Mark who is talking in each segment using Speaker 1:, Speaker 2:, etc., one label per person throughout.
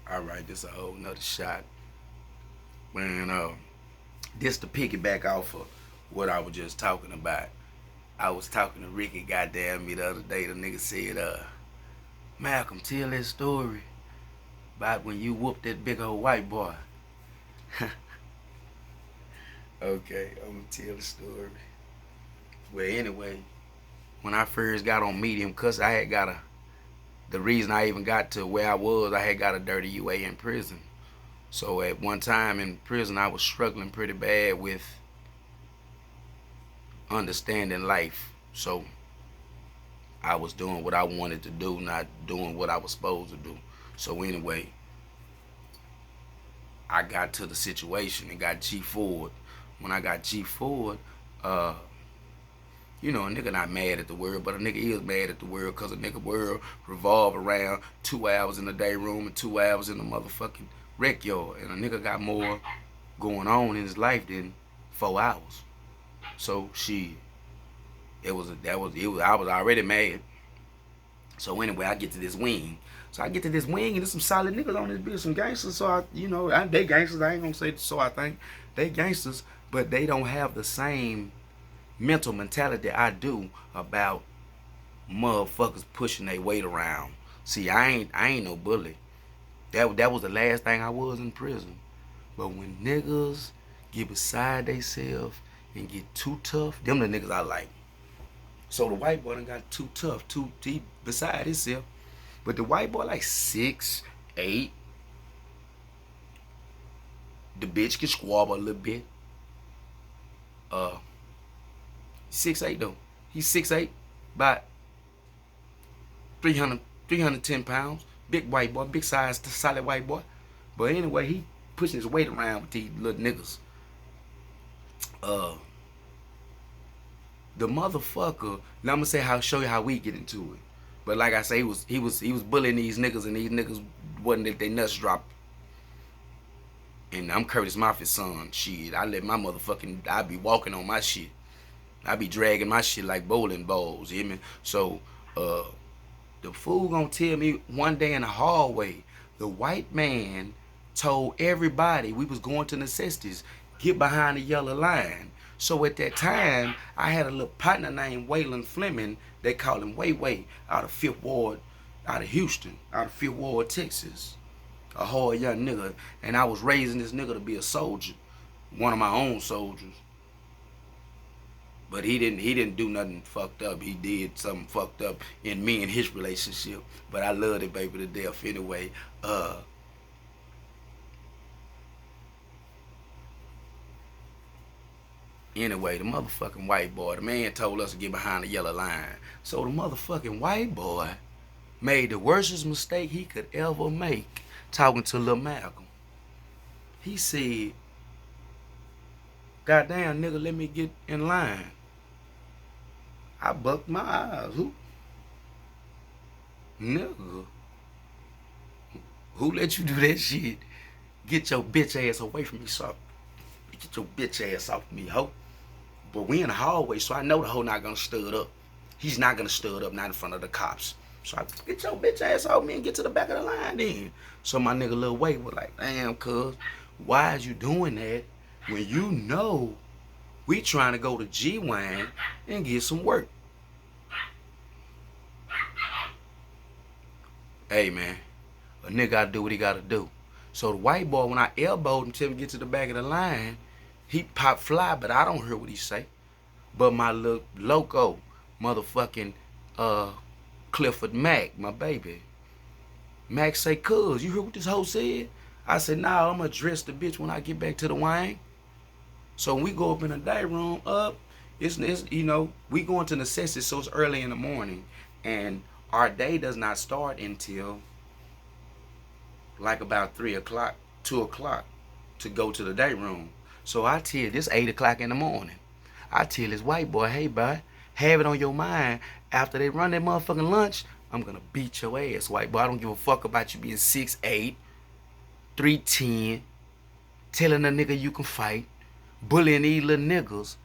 Speaker 1: All right, this a whole nother shot. Man, this to piggyback off of what I was just talking about. I was talking to Ricky, goddamn me, the other day. The nigga said, Malcolm, tell that story about when you whooped that big old white boy. Okay, I'm gonna tell the story. Well, anyway, when I first got on medium, cause I had got the reason I even got to where I was, I had got a dirty UA in prison. So at one time in prison, I was struggling pretty bad with understanding life. So I was doing what I wanted to do, not doing what I was supposed to do. So anyway, I got to the situation and got G forward. When I got G forward, uh, a nigga not mad at the world, but a nigga is mad at the world because a nigga world revolve around 2 hours in the day room and 2 hours in the motherfucking rec yard. And a nigga got more going on in his life than 4 hours. So I was already mad. So anyway, I get to this wing. And there's some solid niggas on this bitch, some gangsters. So they gangsters. I ain't gonna say so. I think they gangsters, but they don't have the same mental mentality I do about motherfuckers pushing their weight around. See, I ain't no bully. That was the last thing I was in prison. But when niggas get beside theyself and get too tough, them the niggas I like. So the white boy done got too tough, too deep beside himself. But the white boy like 6'8". The bitch can squabble a little bit. 6'8" though. He's 6'8", about 310 pounds. Big white boy, big size, solid white boy. But anyway, he pushing his weight around with these little niggas. The motherfucker. Now I'm gonna show you how we get into it. But like I say, he was bullying these niggas, and these niggas wasn't they nuts dropped. And I'm Curtis Moffitt's son. Shit, I be walking on my shit. I be dragging my shit like bowling balls, you hear me? So, the fool gonna tell me one day in the hallway, the white man told everybody we was going to necessities, get behind the yellow line. So at that time, I had a little partner named Waylon Fleming. They call him Way Way, out of 5th Ward, out of Houston, out of 5th Ward, Texas. A hard young nigga. And I was raising this nigga to be a soldier, one of my own soldiers. But he didn't do nothing fucked up. He did something fucked up in me and his relationship. But I loved it, baby, to death anyway. Anyway, the motherfucking white boy, the man told us to get behind the yellow line. So the motherfucking white boy made the worstest mistake he could ever make talking to Lil Malcolm. He said, "Goddamn, nigga, let me get in line." I bucked my eyes. Who? Nigga. Who let you do that shit? Get your bitch ass away from me, son. Get your bitch ass off me, ho. But we in the hallway, so I know the hoe not gonna stud up. He's not gonna stud up, not in front of the cops. So I get your bitch ass off me and get to the back of the line then. So my nigga Lil Wade was like, "Damn, cuz, why is you doing that when you know we trying to go to G-Wang and get some work?" Hey, man, a nigga gotta do what he gotta do. So the white boy, when I elbowed him till we get to the back of the line, he popped fly, but I don't hear what he say. But my little loco, motherfucking Clifford Mac, my baby, Mac say, "Cuz, you hear what this hoe said?" I said, "Nah, I'm gonna address the bitch when I get back to the wang." So when we go up in the day room, it's we going to necessities, so it's early in the morning, and our day does not start until like about 3 o'clock, 2 o'clock to go to the day room. So I tell this 8 o'clock in the morning. I tell this white boy, "Hey, boy, have it on your mind. After they run that motherfucking lunch, I'm gonna beat your ass, white boy. I don't give a fuck about you being 6'8", 310, telling a nigga you can fight, bullying these little niggas,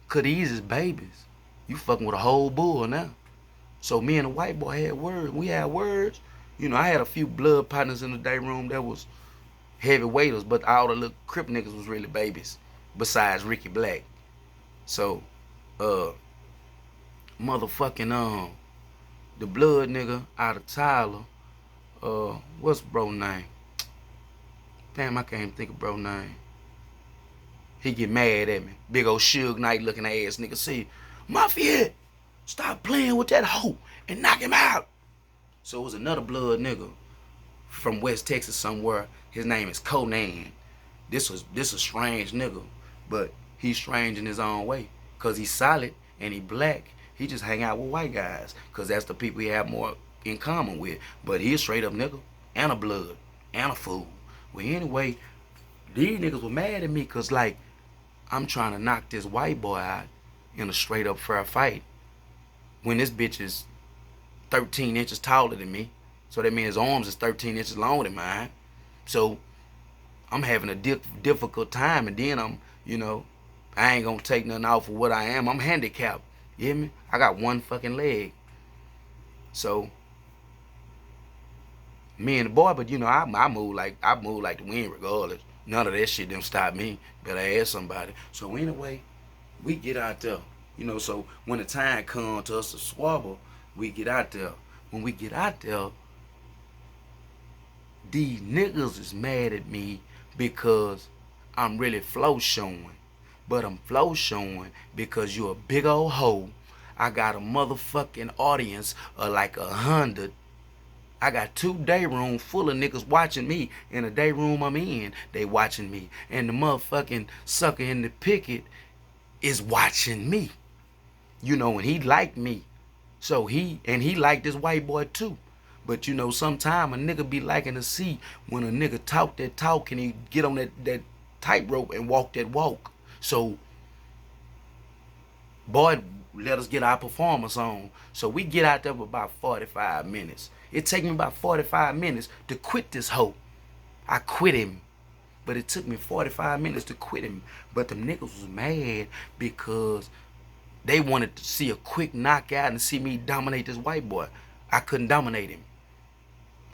Speaker 1: 'cause these is babies. You fucking with a whole bull now." So me and the white boy had words. We had words. You know, I had a few blood partners in the day room that was heavyweighters, but all the little crip niggas was really babies, besides Ricky Black. So, uh, motherfucking, the blood nigga out of Tyler, what's bro name? Damn, I can't even think of bro name. He get mad at me. Big old Suge Knight looking ass nigga. See, Mafia, stop playing with that hoe and knock him out. So it was another blood nigga from West Texas somewhere. His name is Conan. This a strange nigga, but he's strange in his own way. Cause he's solid and he black. He just hang out with white guys. Cause that's the people he have more in common with. But he a straight up nigga and a blood and a fool. Well, anyway, these niggas were mad at me cause like I'm trying to knock this white boy out in a straight up fair fight when this bitch is 13 inches taller than me. So that means his arms is 13 inches longer than mine. So I'm having a difficult time, and then I ain't gonna take nothing off of what I am. I'm handicapped. You hear me? I got one fucking leg. So me and the boy, but I move like the wind regardless. None of that shit didn't stop me. Better ask somebody. So anyway, we get out there. So when the time comes to us to swabble, we get out there. When we get out there, these niggas is mad at me because I'm really flow showing. But I'm flow showing because you a big old hoe. I got a motherfucking audience of like 100. I got 2 day rooms full of niggas watching me. In the day room I'm in, they watching me. And the motherfucking sucker in the picket is watching me. And he liked me. So he liked this white boy too. But sometime a nigga be liking to see when a nigga talk that talk and he get on that tightrope and walk that walk. So boy, let us get our performance on. So we get out there for about 45 minutes. It take me about 45 minutes to quit this hoe. I quit him. But it took me 45 minutes to quit him. But them niggas was mad because they wanted to see a quick knockout and see me dominate this white boy. I couldn't dominate him.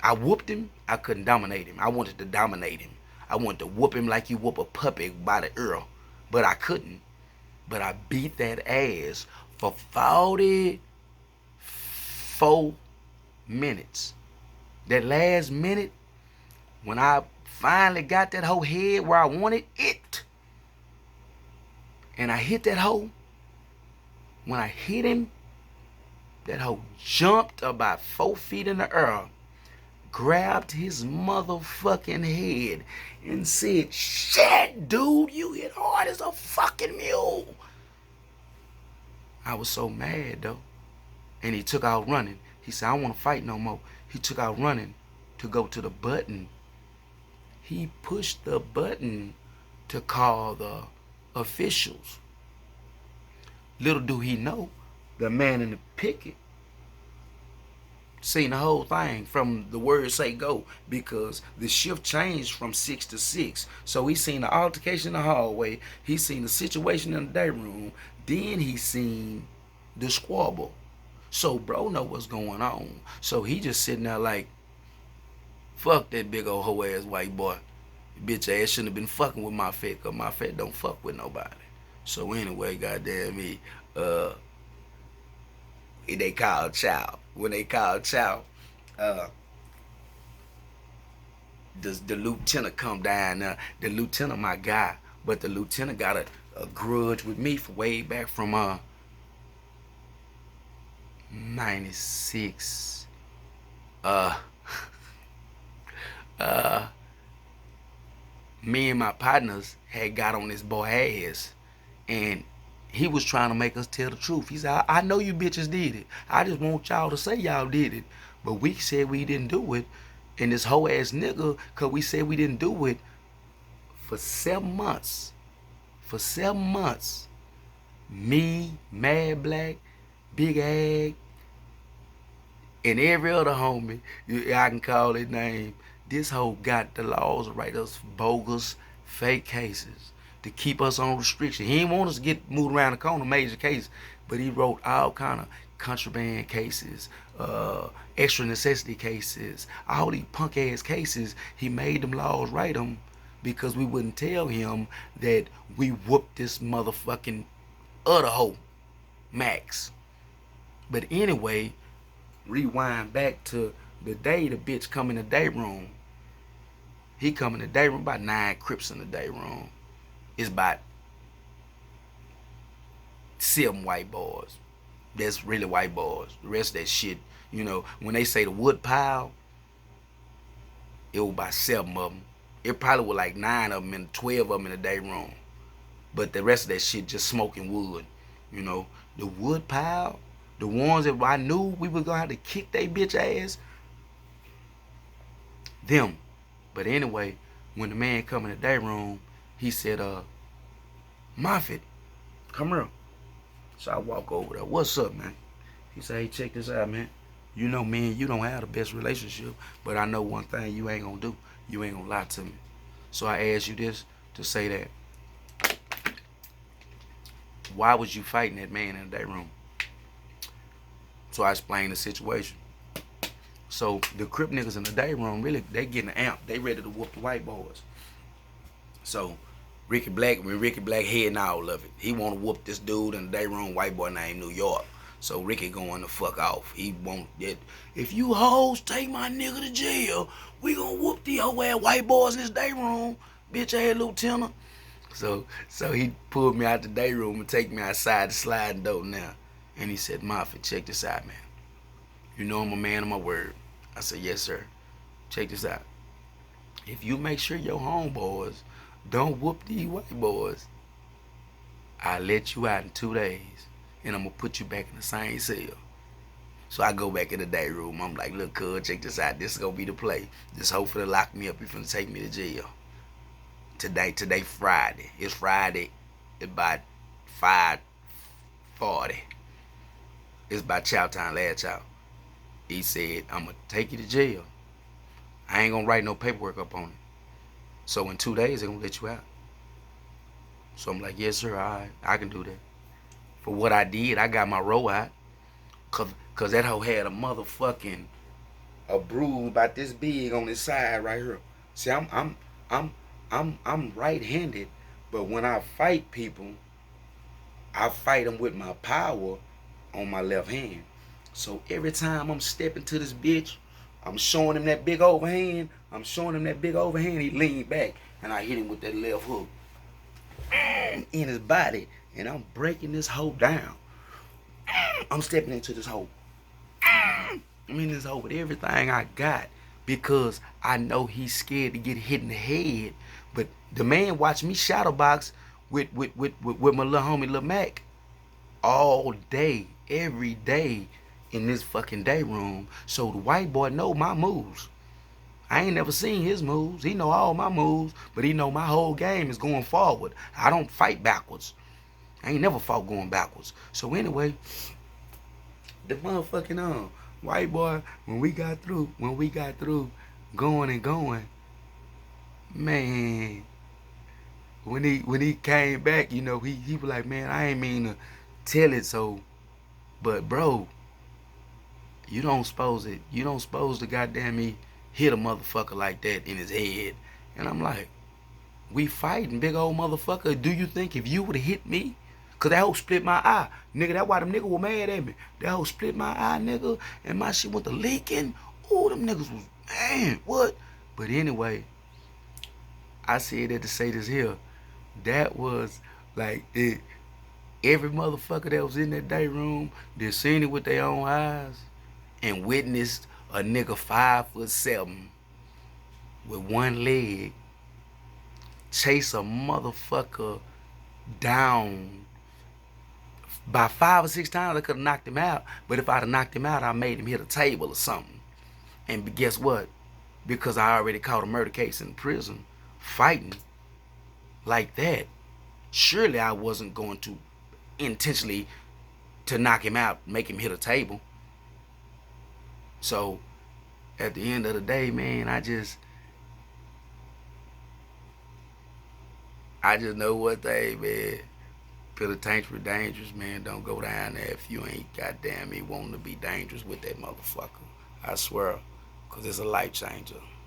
Speaker 1: I whooped him. I couldn't dominate him. I wanted to dominate him. I wanted to whoop him like you whoop a puppy by the ear. But I couldn't. But I beat that ass for 44 minutes. That last minute, when I finally got that whole head where I wanted it, and I hit that hoe, when I hit him, that hoe jumped about 4 feet in the air, grabbed his motherfucking head, and said, "Shit, dude, you hit hard as a fucking mule." I was so mad, though. And he took out running. He said, "I don't want to fight no more." He took out running to go to the button. He pushed the button to call the officials. Little do he know, the man in the picket seen the whole thing from the word say go, because the shift changed from 6 to 6. So he seen the altercation in the hallway, he seen the situation in the day room, then he seen the squabble. So bro know what's going on. So he just sitting there like, fuck that big old hoe ass white boy. Bitch ass shouldn't have been fucking with my fat, cause my fat don't fuck with nobody. So anyway, goddamn me, they called Chow. When they called Chow, the lieutenant come down there. The lieutenant my guy, but the lieutenant got a grudge with me for way back from 96. Me and my partners had got on this boy ass, and he was trying to make us tell the truth. He said, I know you bitches did it. I just want y'all to say y'all did it. But we said we didn't do it. And this whole ass nigga, cause we said we didn't do it for 7 months. For 7 months. Me, Mad Black, Big Ag, and every other homie, I can call it name, this hoe got the laws to write us bogus, fake cases to keep us on restriction. He didn't want us to get moved around the corner, major case, but he wrote all kind of contraband cases, extra necessity cases, all these punk ass cases. He made them laws write them because we wouldn't tell him that we whooped this motherfucking other hoe, Max. But anyway, rewind back to the day the bitch come in the day room. He come in the day room, about 9 Crips in the day room. It's about 7 white boys. That's really white boys. The rest of that shit, you know, when they say the wood pile, it was about 7 of them. It probably was like 9 of them and 12 of them in the day room. But the rest of that shit just smoking wood. You know, the wood pile, the ones that I knew we were gonna have to kick they bitch ass, them. But anyway, when the man come in the day room, he said, Moffitt, come here. So I walk over there. What's up, man? He said, hey, check this out, man. You know, me and you don't have the best relationship, but I know one thing you ain't gonna do. You ain't gonna lie to me. So I asked you this to say that. Why was you fighting that man in the day room? So I explained the situation. So the Crip niggas in the day room, really, they getting amped. They ready to whoop the white boys. So when Ricky Black heading all of it, he want to whoop this dude in the day room, white boy named New York. So Ricky going the fuck off. He won't get, if you hoes take my nigga to jail, we gonna whoop the whole ass white boys in this day room, bitch ass lieutenant. So he pulled me out the day room and take me outside the sliding door now. And he said, Moffitt, check this out, man. You know I'm a man of my word. I said, yes, sir. Check this out. If you make sure your homeboys don't whoop these white boys, I'll let you out in 2 days, and I'm going to put you back in the same cell. So I go back in the day room. I'm like, look, cuz, check this out. This is going to be the play. This hoe finna lock me up. You finna take me to jail. Today Friday. It's Friday about 5:40. It's about chow time, last chow. He said, I'm going to take you to jail. I ain't going to write no paperwork up on it. So in 2 days, they're going to let you out. So I'm like, yes, sir, all right, I can do that. For what I did, I got my roll out. Cause that hoe had a bruise about this big on his side right here. See, I'm right-handed, but when I fight people, I fight them with my power on my left hand. So every time I'm stepping to this bitch, I'm showing him that big overhand. He leaned back, and I hit him with that left hook in his body, and I'm breaking this hoe down. I'm stepping into this hoe. I'm in this hoe with everything I got because I know he's scared to get hit in the head. But the man watched me shadow box with my little homie Lil Mac all day, every day in this fucking day room. So the white boy know my moves. I ain't never seen his moves. He know all my moves, but he know my whole game is going forward. I don't fight backwards. I ain't never fought going backwards. So anyway, the motherfucking white boy, when we got through going and going, man, when he came back, you know, he was like, man, I ain't mean to tell it so, but bro, you don't supposed to goddamn me hit a motherfucker like that in his head. And I'm like, we fighting, big old motherfucker. Do you think if you would have hit me, cause that hoe split my eye, nigga, that's why them niggas were mad at me. That hoe split my eye, nigga, and my shit went to leaking. Ooh, them niggas was, man, what? But anyway, I said that to say this here. That was like it. Every motherfucker that was in that day room, they seen it with their own eyes and witnessed a nigga 5'7" with one leg chase a motherfucker down. By 5 or 6 times I could have knocked him out, but if I'd have knocked him out, I made him hit a table or something. And guess what? Because I already caught a murder case in prison, fighting like that, surely I wasn't going to intentionally to knock him out, make him hit a table. So at the end of the day, man, I just know one thing, man. Penitentiary dangerous, man. Don't go down there if you ain't goddamn me wanting to be dangerous with that motherfucker. I swear, cause it's a life changer.